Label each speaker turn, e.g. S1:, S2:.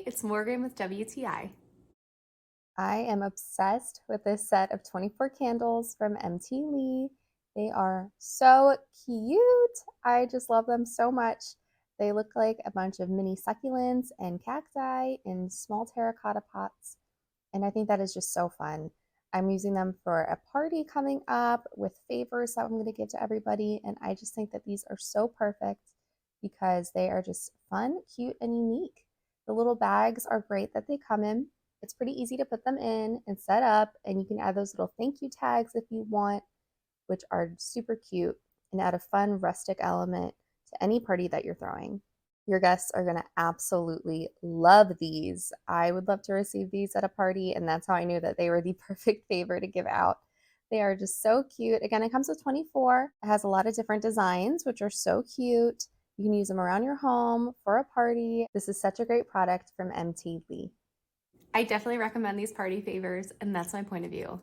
S1: it's Morgan with WTI.
S2: I am obsessed with this set of 24 candles from MTLEE. They are so cute. I just love them so much. They look like a bunch of mini succulents and cacti in small terracotta pots. And I think that is just so fun. I'm using them for a party coming up with favors that I'm going to give to everybody. And I just think that these are so perfect because they are just fun, cute, and unique. The little bags are great that they come in. It's pretty easy to put them in and set up, and you can add those little thank you tags if you want, which are super cute and add a fun rustic element to any party that you're throwing. Your guests are going to absolutely love these. I would love to receive these at a party, and that's how I knew that they were the perfect favor to give out. They are just so cute. Again, it comes with 24. It has a lot of different designs, which are so cute. You can use them around your home for a party. This is such a great product from MTLEE.
S1: I definitely recommend these party favors, and that's my point of view.